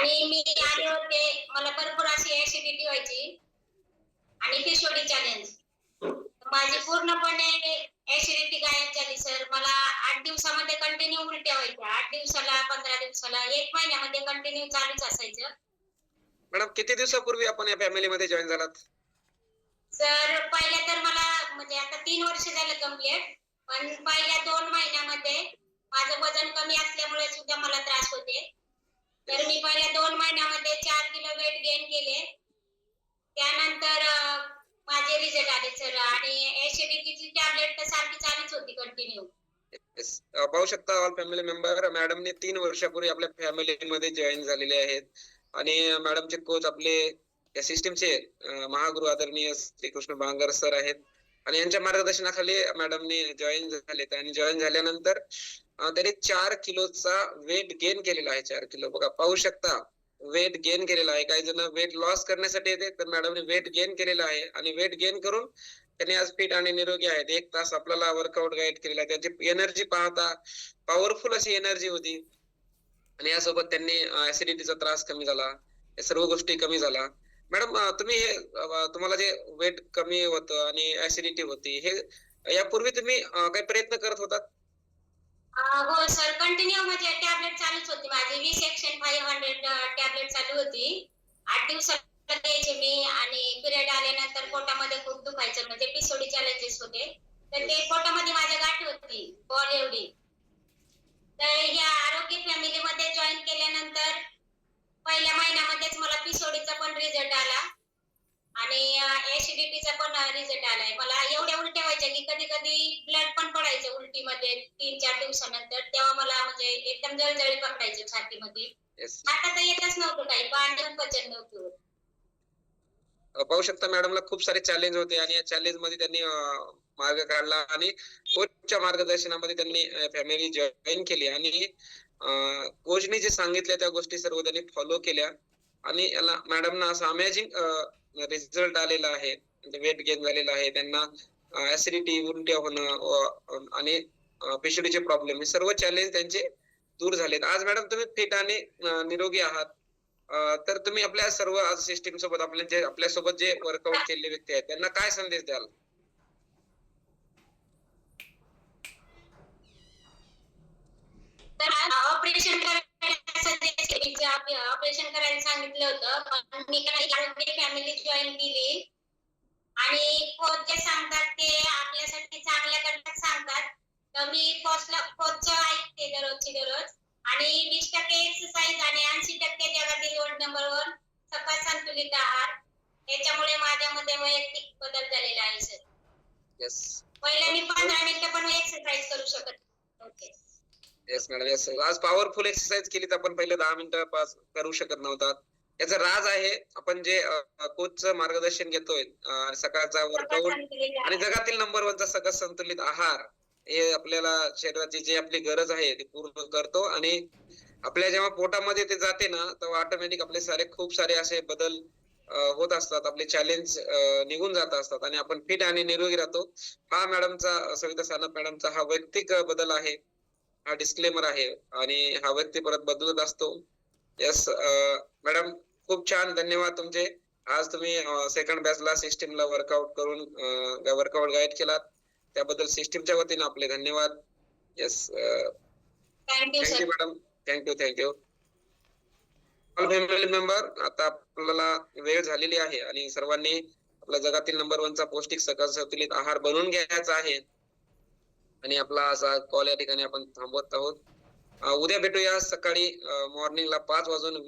आणि मी आले होते, मला भरपूर अशी ऍसिडिटी व्हायची आणि पीसीओडी चॅलेंज. माझी पूर्णपणे ऍसिडिटी गायब झाली सर. मला 8 दिवसामध्ये कंटिन्यू उलट्या व्हायच्या. 8 दिवसाला, 15 दिवसाला, 1 महिन्यामध्ये कंटिन्यू चालूच असायचं. मॅडम किती दिवसापूर्वी आपण या फॅमिलीमध्ये जॉईन झालात? सर पहिल्या तर मला म्हणजे आता 3 वर्ष झालं कंप्लीट. पण पहिल्या 2 महिन्यामध्ये माझं वजन कमी असल्यामुळे सुद्धा मला त्रास होते. तर मी पहिल्या 2 महिन्यामध्ये 4 किलो वेट गेन केले. त्यानंतर माझे रिझल्ट आले सर. आणि ऍसिडिटीची टॅबलेट तर सारखी चालूच होती कंटिन्यू. पाहू शकता ऑल फॅमिली मेंबर, मॅडमने 3 वर्षापूर्वी आपल्या फॅमिलीमध्ये जॉईन झालेले आहेत. आणि मॅडमचे कोच आपले या सिस्टीमचे महागुरु आदरणीय श्रीकृष्ण बांगर सर आहेत. आणि यांच्या मार्गदर्शनाखाली मॅडमने जॉईन झालेत. आणि जॉईन झाल्यानंतर त्यांनी 4 किलोचा वेट गेन केलेला आहे. 4 किलो बघा, पाहू शकता वेट गेन केलेला आहे. काही जण वेट लॉस करण्यासाठी येते, तर मॅडमने वेट गेन केलेला आहे. आणि वेट गेन करून त्यांनी आज फिट आणि निरोगी आहेत. 1 तास आपल्याला वर्कआउट गाईड केलेला आहे. त्यांची एनर्जी पाहता पॉवरफुल अशी एनर्जी होती. आणि यासोबत त्यांनी ऍसिडिटीचा त्रास कमी झाला, या सर्व गोष्टी कमी झाला. मॅडम तुम्ही हे तुम्हाला जे वेट कमी होतं आणि ऍसिडिटी होती, हे यापूर्वी तुम्ही काही प्रयत्न करत होतात? हो सर, कंटिन्यू म्हणजे टॅबलेट चालूच होती माझी. 20 एक्शन 500 टॅबलेट चालू होती. 8 दिवसाला घ्यायचे मी. आणि पिरियड आल्यानंतर पोटामध्ये खूप दुखायचं, म्हणजे पीसीओडी चॅलेंजेस होते. तर ते पोटामध्ये माझ्या गाठ होती, बॉल एवढी. तर या आरोग्य फॅमिलीमध्ये जॉईन केल्यानंतर पहिल्या महिन्यामध्येच मला पीसीओडीचा पण रिझल्ट आला आणि ऍसिडिटीचा पण रिझल्ट आलाय. मला एवढ्या उलट्या व्हायच्या की कधी कधी ब्लड पण पडायचं उलटीमध्ये 3-4 दिवसानंतर. तेव्हा मला म्हणजे एकदम जळजळी पकडायची छातीमध्ये. आता तर येतच नव्हतं काही, पाणी पचन नव्हतं. पाहू शकता मॅडमला खूप सारे चॅलेंज होते आणि या चॅलेंज मध्ये त्यांनी मार्ग काढला आणि कोचच्या मार्गदर्शनामध्ये त्यांनी फॅमिली जॉईन केली. आणि कोचने जे सांगितले त्या गोष्टी सर्व त्यांनी फॉलो केल्या. आणि याला मॅडमना असं अमेझिंग रिझल्ट आलेला आहे. म्हणजे वेट गेन झालेलं आहे त्यांना. ऍसिडिटी, उलट्या होणं आणि पीसीओडीचे प्रॉब्लेम, हे सर्व चॅलेंज त्यांचे दूर झालेत. आज मॅडम तुम्ही फिट आणि निरोगी आहात. तर तुम्ही आपल्या सर्व आज सिस्टीम सोबत आपल्यासोबत जे वर्कआउट केलेले व्यक्ती आहेत त्यांना काय संदेश द्याल? तर ऑपरेशन ऑपरेशन करायला सांगितलं होतं, पण मी काही आरोग्य फॅमिली जॉईन केली. आणि कोच जे सांगतात ते आपल्यासाठी चांगल्या करतात सांगतात. तर मी कोचचं ऐकते दररोज. आणि 20% एक्सरसाइज आणि 80% जगातील वर्ल्ड नंबर 1 सकस संतुलित आहार. याच्यामुळे माझ्यामध्ये वैयक्तिक बदल झालेला आहे सर. येस. पहिले मी 15 मिनिटं पण एक्सरसाइज करू शकत नव्हते. Yes madam, yes. आज पॉवरफुल एक्सरसाइज केली तर आपण पहिले 10 मिनिटं करू शकत नव्हता. याचं राज आहे आपण जे कोचचं मार्गदर्शन घेतोय, सकाळचा वर्कआउट आणि जगातील नंबर 1चा सकस संतुलित आहार, हे आपल्याला शरीराची जी आपली गरज आहे ती पूर्ण करतो. आणि आपल्या जेव्हा पोटामध्ये ते जाते ना, तेव्हा ऑटोमॅटिक आपले खूप सारे असे बदल होत असतात. आपले चॅलेंज निघून जात असतात आणि आपण फिट आणि निरोगी राहतो. हा मॅडमचा, सविता सानप मॅडमचा हा वैयक्तिक बदल आहे, हा डिस्क्लेमर आहे. आणि हा व्यक्ती परत बदलत असतो. येस मॅडम, खूप छान, धन्यवाद तुमचे. आज तुम्ही सेकंड बॅचला सिस्टीमला वर्कआउट करून वर्कआउट गाईड केलात, त्याबद्दल सिस्टीमच्या वतीने आपले धन्यवाद. Yes, thank you madam. Thank you. Family member, आता आपल्याला वेळ झालेली आहे आणि सर्वांनी आपल्या जगातील नंबर 1चा पौष्टिक सकस संतुलित आहार बनवून घ्यायचा आहे. आणि आपला असा कॉल या ठिकाणी आपण थांबवत आहोत. उद्या भेटूया सकाळी मॉर्निंगला 5:20 वाजून